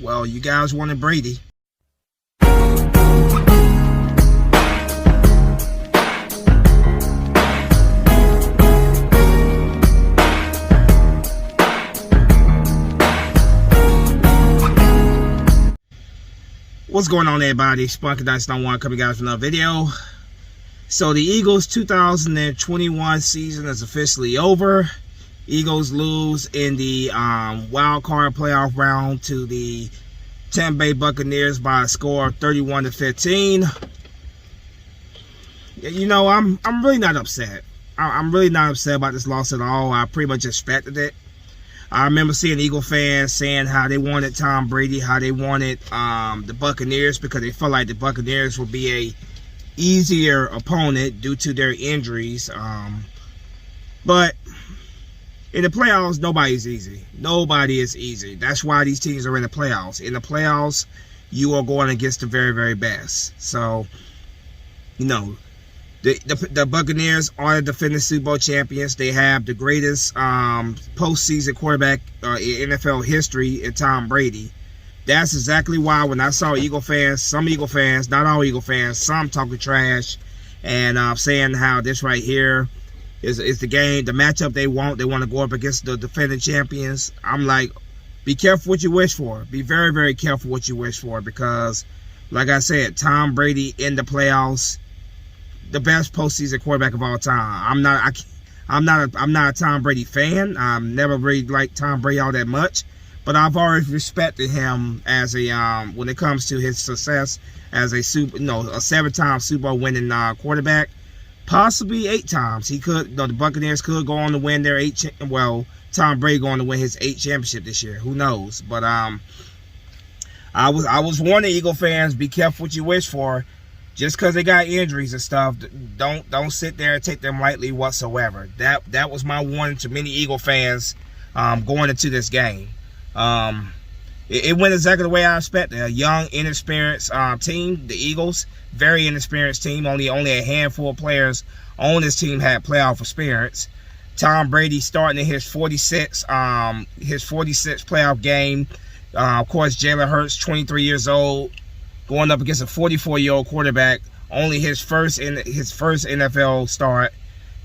Well, you guys wanted Brady. What's going on, everybody? Spunky Dice don't want to come guys with another video. So the Eagles 2021 season is officially over. Eagles lose in the wild card playoff round to the Tampa Bay Buccaneers by a score of 31-15. You know, I'm really not upset. I'm really not upset about this loss at all. I pretty much expected it. I remember seeing Eagle fans saying how they wanted Tom Brady, how they wanted the Buccaneers, because they felt like the Buccaneers would be a easier opponent due to their injuries. But in the playoffs, nobody's easy. Nobody is easy. That's why these teams are in the playoffs. In the playoffs, you are going against the very, very best. So, you know, the Buccaneers are the defending Super Bowl champions. They have the greatest postseason quarterback in NFL history in Tom Brady. That's exactly why when I saw Eagle fans, some Eagle fans, not all Eagle fans, some talking trash and saying how this right here is the game, the matchup they want. They want to go up against the defending champions. I'm like, be careful what you wish for. Be very, very careful what you wish for, because, like I said, Tom Brady in the playoffs, the best postseason quarterback of all time. I'm not a Tom Brady fan. I've never really liked Tom Brady all that much, but I've always respected him as a when it comes to his success as a a 7-time Super Bowl winning quarterback, possibly 8 times. He could, the Buccaneers could go on to win their Tom Brady going to win his 8th championship this year. Who knows? But I was warning Eagle fans, be careful what you wish for. Just because they got injuries and stuff, don't sit there and take them lightly whatsoever. That was my warning to many Eagle fans going into this game. It went exactly the way I expected. A young, inexperienced team, the Eagles, very inexperienced team. Only a handful of players on this team had playoff experience. Tom Brady starting in his 46th playoff game. Of course, Jalen Hurts, 23 years old, going up against a 44-year-old quarterback, only his first NFL start.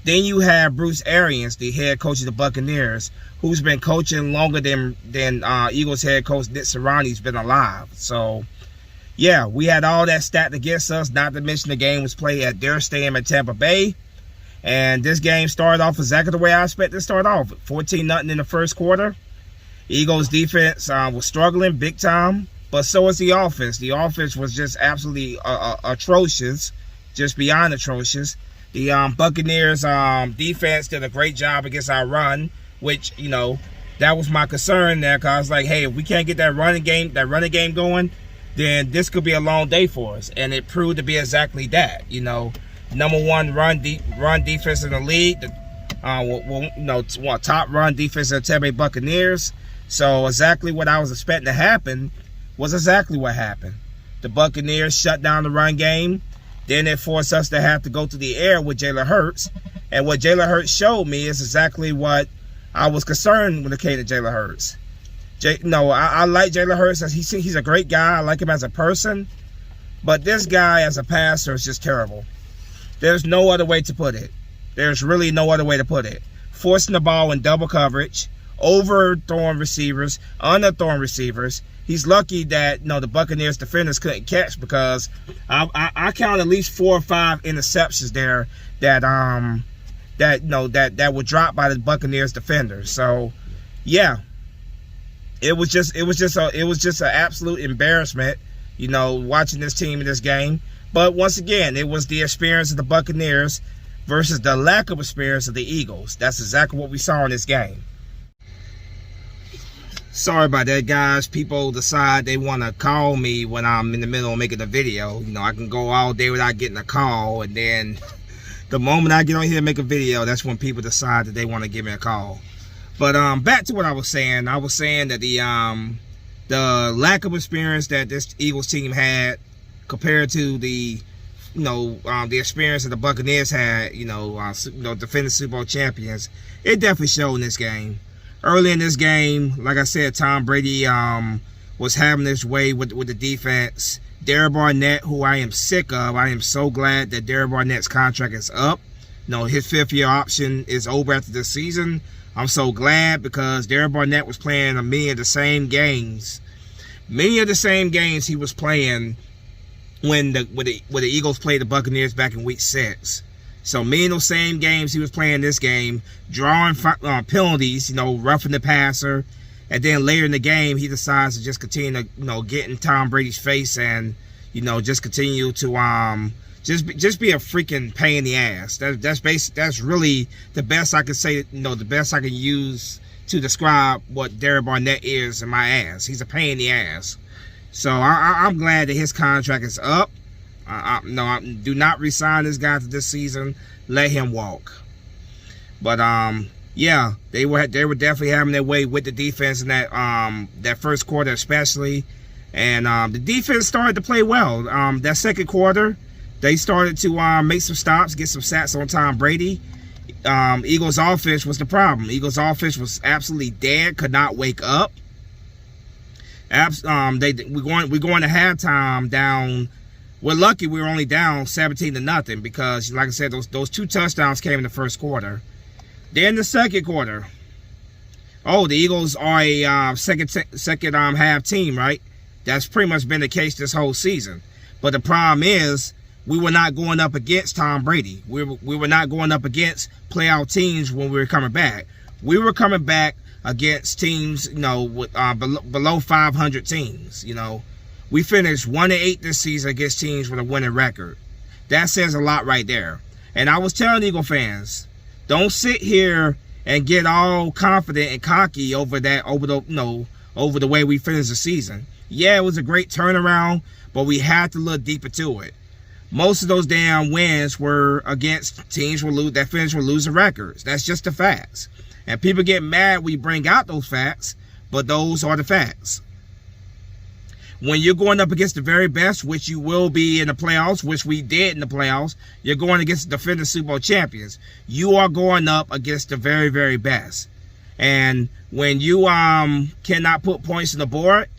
Then you have Bruce Arians, the head coach of the Buccaneers, who's been coaching longer than Eagles head coach Nick Sirianni's been alive. So, yeah, we had all that stacked against us, not to mention the game was played at their stadium at Tampa Bay. And this game started off exactly the way I expected it to start off. 14-0 in the first quarter. Eagles defense was struggling big time. But so was the offense. The offense was just absolutely atrocious, just beyond atrocious. The Buccaneers defense did a great job against our run, which, you know, that was my concern there, because I was like, hey, if we can't get that running game going, then this could be a long day for us. And it proved to be exactly that. You know, #1 run defense in the league, top run defense in the Tampa Bay Buccaneers. So exactly what I was expecting to happen was exactly what happened. The Buccaneers shut down the run game. Then it forced us to have to go to the air with Jalen Hurts. And what Jalen Hurts showed me is exactly what I was concerned when it came to Jalen Hurts. I like Jalen Hurts. He's a great guy. I like him as a person. But this guy as a passer is just terrible. There's no other way to put it. There's really no other way to put it. Forcing the ball in double coverage, overthrowing receivers, underthrowing receivers. He's lucky that the Buccaneers defenders couldn't catch, because I count at least 4 or 5 interceptions there that were dropped by the Buccaneers defenders. So yeah, it was just an absolute embarrassment, watching this team in this game. But once again, it was the experience of the Buccaneers versus the lack of experience of the Eagles. That's exactly what we saw in this game. Sorry about that, guys. People decide they want to call me when I'm in the middle of making a video. I can go all day without getting a call, and then the moment I get on here and make a video, that's when people decide that they want to give me a call. But back to what I was saying. I was saying that the lack of experience that this Eagles team had compared to the experience that the Buccaneers had, defending Super Bowl champions, it definitely showed in this game. Early in this game, like I said, Tom Brady was having its way with the defense. Derek Barnett, who I am sick of. I am so glad that Derek Barnett's contract is up. His 5th-year option is over after this season. I'm so glad because Derek Barnett was playing many of the same games. Many of the same games he was playing when the Eagles played the Buccaneers back in Week 6. So many of those same games he was playing this game, drawing penalties, roughing the passer. And then later in the game, he decides to just continue to, get in Tom Brady's face and, just continue to just be a freaking pain in the ass. That's really the best I can say. The best I can use to describe what Derek Barnett is in my ass. He's a pain in the ass. So I'm glad that his contract is up. Do not resign this guy to this season. Let him walk. But yeah, they were definitely having their way with the defense in that first quarter especially. And the defense started to play well. That second quarter, they started to make some stops, get some sacks on Tom Brady. Eagles offense was the problem. Eagles offense was absolutely dead, could not wake up. We're going to halftime down. We're lucky we were only down 17-0 because, like I said, those 2 touchdowns came in the first quarter. Then the second quarter. Oh, the Eagles are a second half team, right? That's pretty much been the case this whole season. But the problem is we were not going up against Tom Brady. We were not going up against playoff teams when we were coming back. We were coming back against teams, with, below 500 teams. We finished 1-8 this season against teams with a winning record. That says a lot right there. And I was telling Eagle fans, don't sit here and get all confident and cocky over the way we finished the season. Yeah, it was a great turnaround, but we had to look deeper to it. Most of those damn wins were against teams that finished with losing records. That's just the facts. And people get mad when you bring out those facts, but those are the facts. When you're going up against the very best, which you will be in the playoffs, which we did in the playoffs, you're going against the defending Super Bowl champions. You are going up against the very, very best. And when you cannot put points on the board,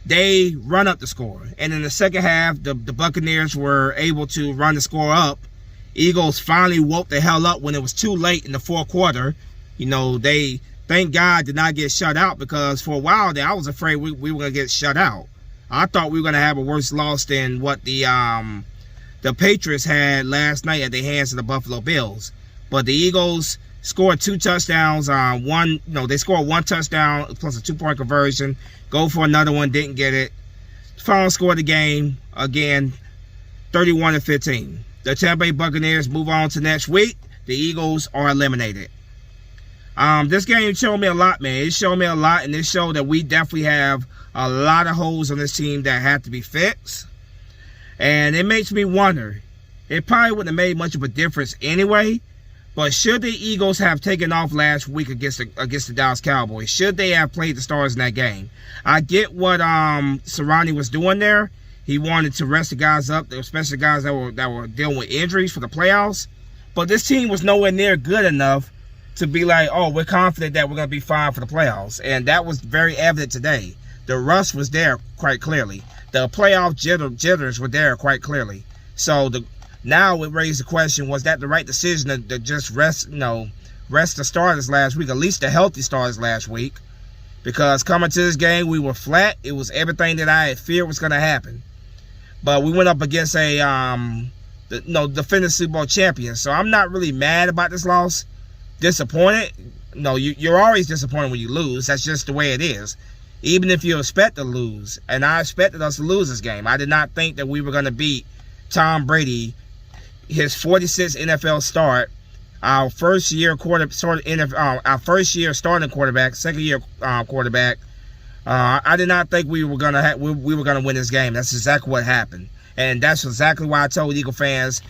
they run up the score. And in the second half, the Buccaneers were able to run the score up. Eagles finally woke the hell up when it was too late in the fourth quarter. They, thank God, did not get shut out because for a while there, I was afraid we were going to get shut out. I thought we were going to have a worse loss than what the Patriots had last night at the hands of the Buffalo Bills. But the Eagles scored 2 touchdowns. They scored 1 touchdown plus a 2-point conversion. Go for another one, didn't get it. Final score of the game, again, 31-15. The Tampa Bay Buccaneers move on to next week. The Eagles are eliminated. This game showed me a lot, man. It showed me a lot, and it showed that we definitely have a lot of holes on this team that have to be fixed. And it makes me wonder. It probably wouldn't have made much of a difference anyway, but should the Eagles have taken off last week against the Dallas Cowboys? Should they have played the Stars in that game? I get what Sirianni was doing there. He wanted to rest the guys up, especially guys that were dealing with injuries for the playoffs. But this team was nowhere near good enough to be like, oh, we're confident that we're going to be fine for the playoffs. And that was very evident today. The rust was there quite clearly. The playoff jitters were there quite clearly. So now it raised the question, was that the right decision to just rest the starters last week, at least the healthy starters last week? Because coming to this game, we were flat. It was everything that I had feared was going to happen. But we went up against a defending Super Bowl champion. So I'm not really mad about this loss. Disappointed? No, you're always disappointed when you lose. That's just the way it is. Even if you expect to lose. And I expected us to lose this game. I did not think that we were going to beat Tom Brady, his 46th NFL start, our first year starting quarterback, second year quarterback. I did not think we were gonna win this game. That's exactly what happened, and that's exactly why I told Eagle fans,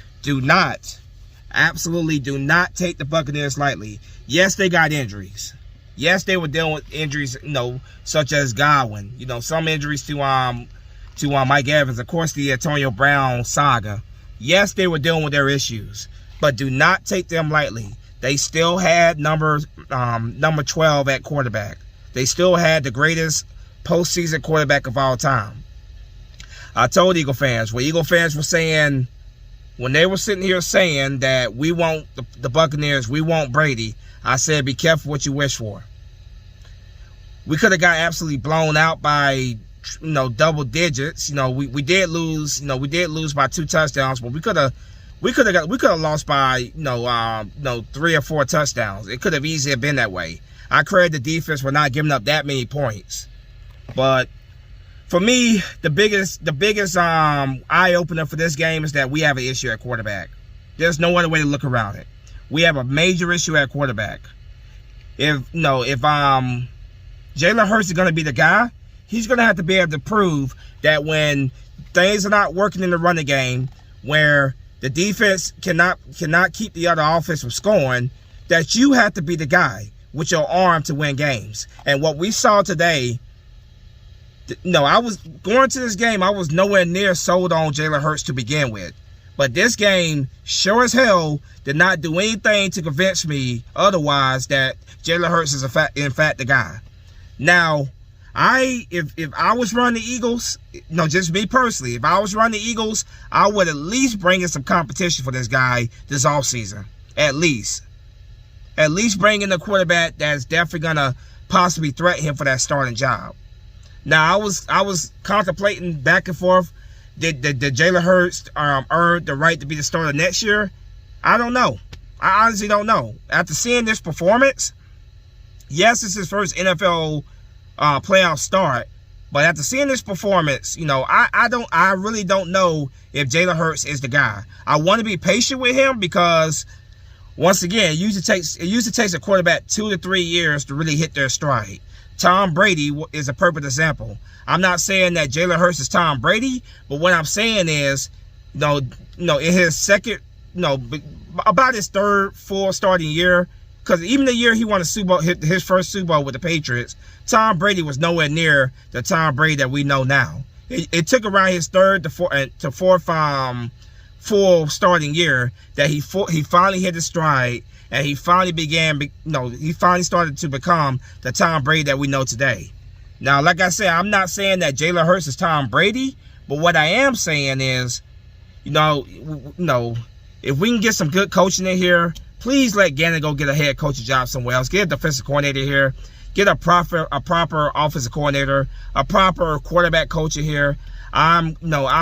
absolutely do not take the Buccaneers lightly. Yes, they got injuries. Yes, they were dealing with injuries, such as Godwin. Some injuries to Mike Evans. Of course, the Antonio Brown saga. Yes, they were dealing with their issues, but do not take them lightly. They still had number 12 at quarterback. They still had the greatest postseason quarterback of all time. I told Eagle fans, what Eagle fans were saying, when they were sitting here saying that we want the Buccaneers, we want Brady, I said, be careful what you wish for. We could have got absolutely blown out by, double digits. We did lose. We did lose by 2 touchdowns, but we could have lost by 3 or 4 touchdowns. It could have easily been that way. I credit the defense for not giving up that many points. But for me, the biggest eye opener for this game is that we have an issue at quarterback. There's no other way to look around it. We have a major issue at quarterback. If Jalen Hurts is going to be the guy, he's going to have to be able to prove that when things are not working in the running game, where the defense cannot keep the other offense from scoring, that you have to be the guy with your arm to win games. And what we saw today, I was going to this game, I was nowhere near sold on Jalen Hurts to begin with. But this game, sure as hell, did not do anything to convince me otherwise that Jalen Hurts is in fact the guy. Now, if I was running the Eagles, just me personally, if I was running the Eagles, I would at least bring in some competition for this guy this offseason. At least bring in a quarterback that's definitely gonna possibly threaten him for that starting job. Now, I was contemplating back and forth. Did Jalen Hurts earn the right to be the starter next year? I don't know. I honestly don't know. After seeing this performance, yes, it's his first NFL playoff start, but after seeing this performance, I really don't know if Jalen Hurts is the guy. I want to be patient with him because, once again, it usually takes a quarterback 2 to 3 years to really hit their stride. Tom Brady is a perfect example. I'm not saying that Jalen Hurts is Tom Brady, but what I'm saying is, in his second, about his third full starting year, because even the year he won a Super Bowl, his first Super Bowl with the Patriots, Tom Brady was nowhere near the Tom Brady that we know now. It took around his third to fourth full starting year that he finally hit his stride, and he finally started to become the Tom Brady that we know today. Now, like I said, I'm not saying that Jalen Hurts is Tom Brady, but what I am saying is, if we can get some good coaching in here, please let Gannon go get a head coaching job somewhere else. Get a defensive coordinator here. Get a proper offensive coordinator, a proper quarterback coach in here. I'm willing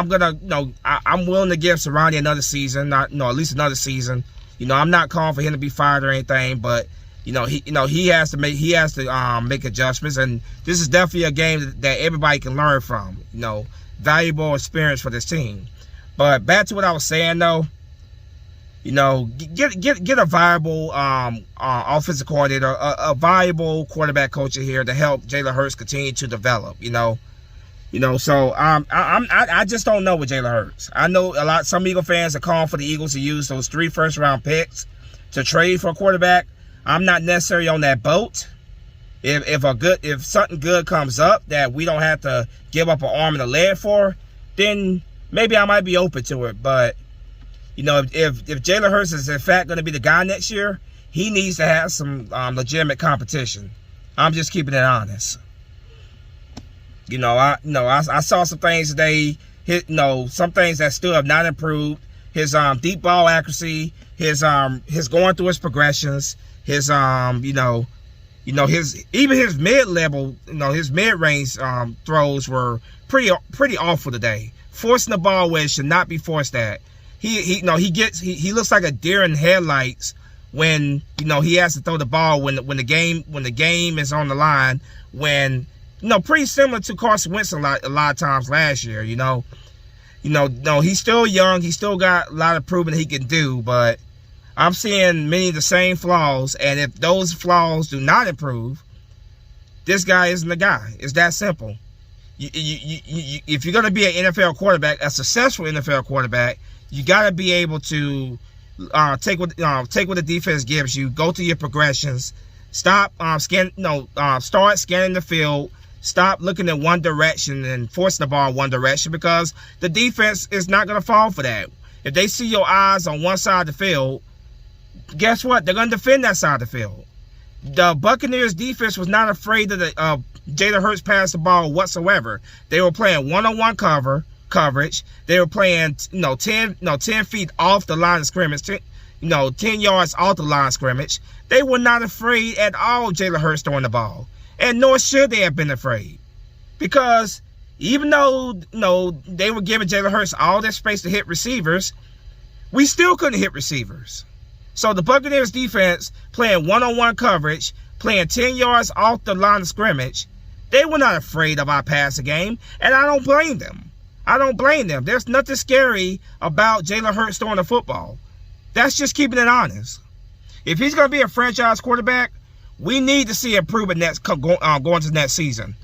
to give Sirianni another season, at least another season. I'm not calling for him to be fired or anything, but he has to make adjustments, and this is definitely a game that everybody can learn from. Valuable experience for this team. But back to what I was saying though. Get a viable offensive coordinator, a viable quarterback coach in here to help Jalen Hurts continue to develop. So I just don't know with Jalen Hurts. I know some Eagle fans are calling for the Eagles to use those 3 first-round picks to trade for a quarterback. I'm not necessarily on that boat. If something good comes up that we don't have to give up an arm and a leg for, then maybe I might be open to it. But if Jalen Hurts is in fact going to be the guy next year, he needs to have some legitimate competition. I'm just keeping it honest. I saw some things today. Some things that still have not improved. His deep ball accuracy, his going through his progressions, his his mid-level, his mid-range throws were pretty awful today. Forcing the ball where it should not be forced at. He looks like a deer in headlights when he has to throw the ball when the game is on the line. When pretty similar to Carson Wentz a lot of times last year. He's still young. He's still got a lot of proving he can do, but I'm seeing many of the same flaws. And if those flaws do not improve, this guy isn't the guy. It's that simple. If you're going to be an NFL quarterback, a successful NFL quarterback, you got to be able to take what the defense gives you. Go through your progressions. Start scanning the field. Stop looking in one direction and forcing the ball in one direction, because the defense is not going to fall for that. If they see your eyes on one side of the field, guess what? They're going to defend that side of the field. The Buccaneers defense was not afraid of the Jalen Hurts pass the ball whatsoever. They were playing one-on-one coverage. They were playing 10 feet off the line of scrimmage, 10 yards off the line of scrimmage. They were not afraid at all of Jalen Hurts throwing the ball. And nor should they have been afraid. Because even though they were giving Jalen Hurts all that space to hit receivers, we still couldn't hit receivers. So the Buccaneers defense playing one-on-one coverage, playing 10 yards off the line of scrimmage, they were not afraid of our passing game, and I don't blame them. I don't blame them. There's nothing scary about Jalen Hurts throwing the football. That's just keeping it honest. If he's going to be a franchise quarterback, we need to see improvement going to next season.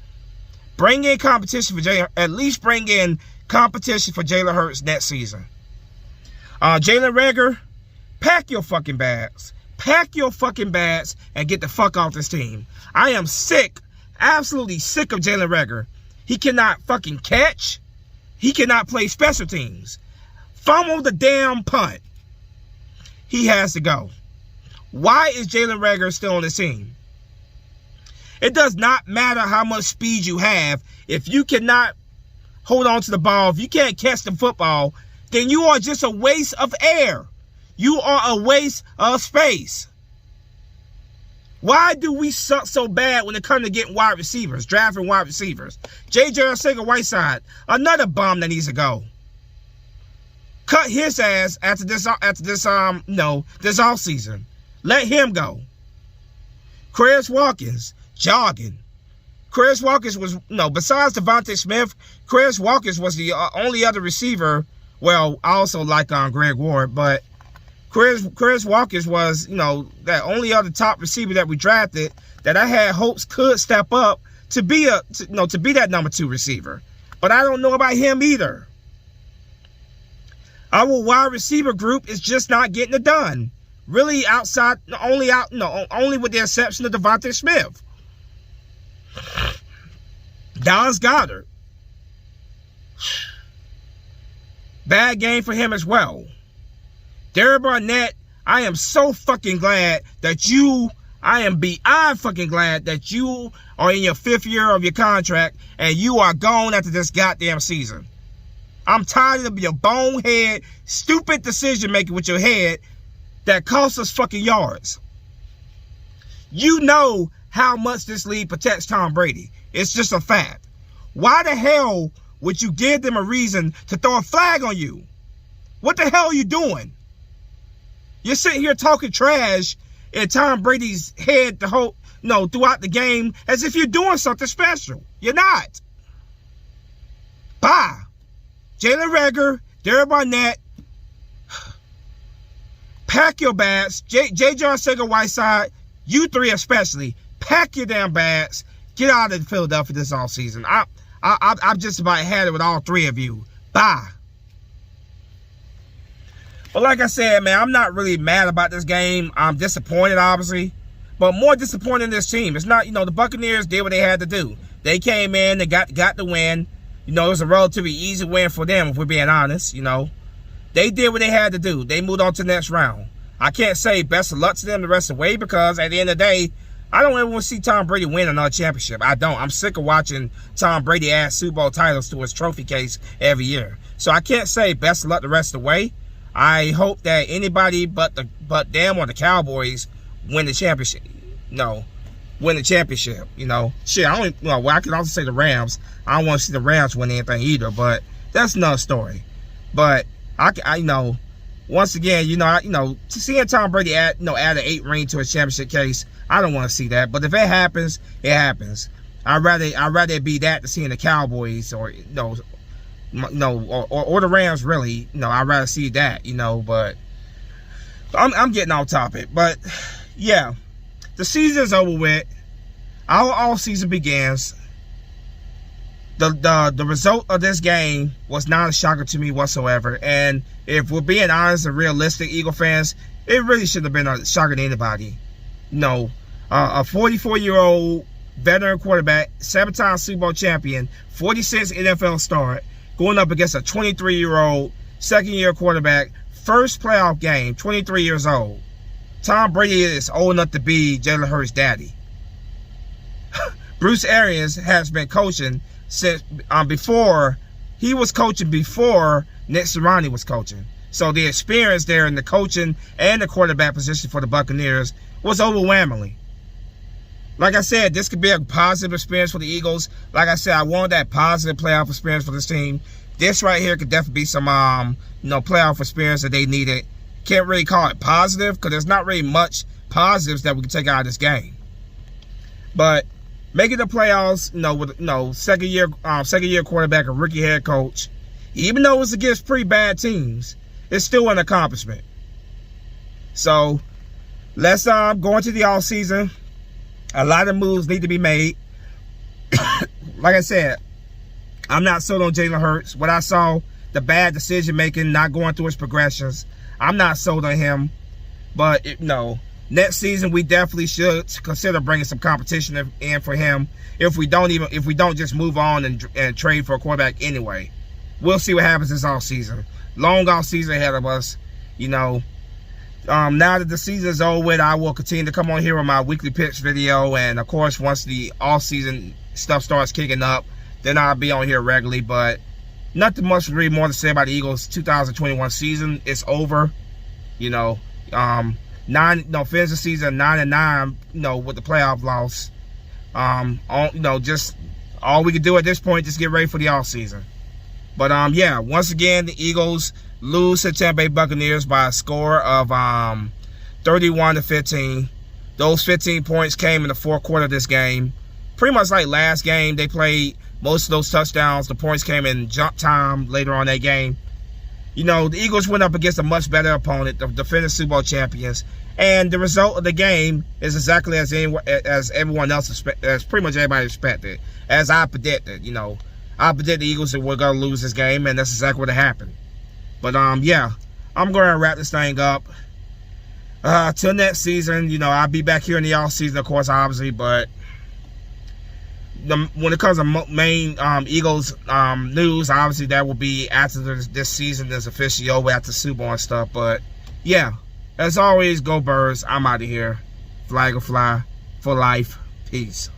Bring in competition for Jalen. At least bring in competition for Jalen Hurts next season. Jalen Reagor, pack your fucking bags. Pack your fucking bags and get the fuck off this team. I am sick, absolutely sick of Jalen Reagor. He cannot fucking catch. He cannot play special teams. Fumble the damn punt. He has to go. Why is Jalen Reagor still on the team? It does not matter how much speed you have. If you cannot hold on to the ball, if you can't catch the football, then you are just a waste of air. You are a waste of space. Why do we suck so bad when it comes to getting wide receivers, drafting wide receivers? J.J. Arcega-Whiteside, another bomb that needs to go. Cut his ass after this offseason. Let him go. Chris Watkins, jogging. Chris Watkins was, besides Devontae Smith, Chris Watkins was the only other receiver. Well, I also like Greg Ward, but Chris Watkins was, that only other top receiver that we drafted that I had hopes could step up to be that number 2 receiver. But I don't know about him either. Our wide receiver group is just not getting it done. Really only with the exception of Devontae Smith. Dallas Goedert. Bad game for him as well. Derek Barnett, I am so fucking glad that I am beyond fucking glad that you are in your 5th year of your contract and you are gone after this goddamn season. I'm tired of your bonehead, stupid decision making with your head that costs us fucking yards. You know how much this league protects Tom Brady. It's just a fact. Why the hell would you give them a reason to throw a flag on you? What the hell are you doing? You're sitting here talking trash in Tom Brady's head throughout the game as if you're doing something special. You're not. Bye. Jalen Reagor, Derek Barnett, pack your bags. J.J. Arcega-Whiteside, you 3 especially, pack your damn bags. Get out of Philadelphia this offseason. I've just about had it with all 3 of you. Bye. But like I said, man, I'm not really mad about this game. I'm disappointed, obviously. But more disappointed in this team. It's not, the Buccaneers did what they had to do. They came in, they got the win. It was a relatively easy win for them, if we're being honest, They did what they had to do. They moved on to the next round. I can't say best of luck to them the rest of the way because at the end of the day, I don't ever want to see Tom Brady win another championship. I don't. I'm sick of watching Tom Brady add Super Bowl titles to his trophy case every year. So I can't say best of luck the rest of the way. I hope that anybody but them or the Cowboys win the championship. Win the championship. Shit, I can also say the Rams. I don't want to see the Rams win anything either, but that's another story. But I once again, seeing Tom Brady add an 8 ring to a championship case, I don't want to see that. But if it happens, it happens. I'd rather it be that than seeing the Cowboys or or the Rams. Really, I'd rather see that. But I'm getting off topic. But yeah, the season's over with. Our off season begins. The result of this game was not a shocker to me whatsoever. And if we're being honest and realistic, Eagle fans, it really shouldn't have been a shocker to anybody. A 44-year-old veteran quarterback, 7-time Super Bowl champion, 46 NFL start, going up against a 23-year-old second-year quarterback, first playoff game, 23 years old. Tom Brady is old enough to be Jalen Hurts' daddy. Bruce Arians has been coaching since before he was coaching before Nick Sirianni was coaching. So the experience there in the coaching and the quarterback position for the Buccaneers was overwhelmingly. Like I said, this could be a positive experience for the Eagles. Like I said, I want that positive playoff experience for this team. This right here could definitely be some playoff experience that they needed. Can't really call it positive because there's not really much positives that we can take out of this game. But making the playoffs, with second year quarterback, a rookie head coach, even though it's against pretty bad teams, it's still an accomplishment. So let's go into the off season. A lot of moves need to be made. Like I said, I'm not sold on Jalen Hurts. What I saw, the bad decision making, not going through his progressions, I'm not sold on him. But next season we definitely should consider bringing some competition in for him. If we don't just move on and trade for a quarterback anyway, we'll see what happens this off season. Long off season ahead of us. Now that the season is over with, I will continue to come on here with my weekly picks video, and of course once the off season stuff starts kicking up, then I'll be on here regularly. But nothing much really more to say about the Eagles 2021 season. It's over. Finish the season 9-9, with the playoff loss. Just all we can do at this point, just get ready for the off season. But yeah, once again, the Eagles lose to Tampa Bay Buccaneers by a score of 31-15. Those 15 points came in the fourth quarter of this game. Pretty much like last game, they played most of those touchdowns. The points came in jump time later on that game. The Eagles went up against a much better opponent, the defending Super Bowl champions, and the result of the game is exactly as everyone else as pretty much everybody expected, as I predicted. I predicted the Eagles were going to lose this game, and that's exactly what happened. But yeah, I'm going to wrap this thing up. Till next season, I'll be back here in the off season, of course, obviously. But when it comes to main Eagles news, obviously that will be after this season is officially over, after Super Bowl and stuff. But yeah, as always, go Birds. I'm out of here. Flag or fly for life. Peace.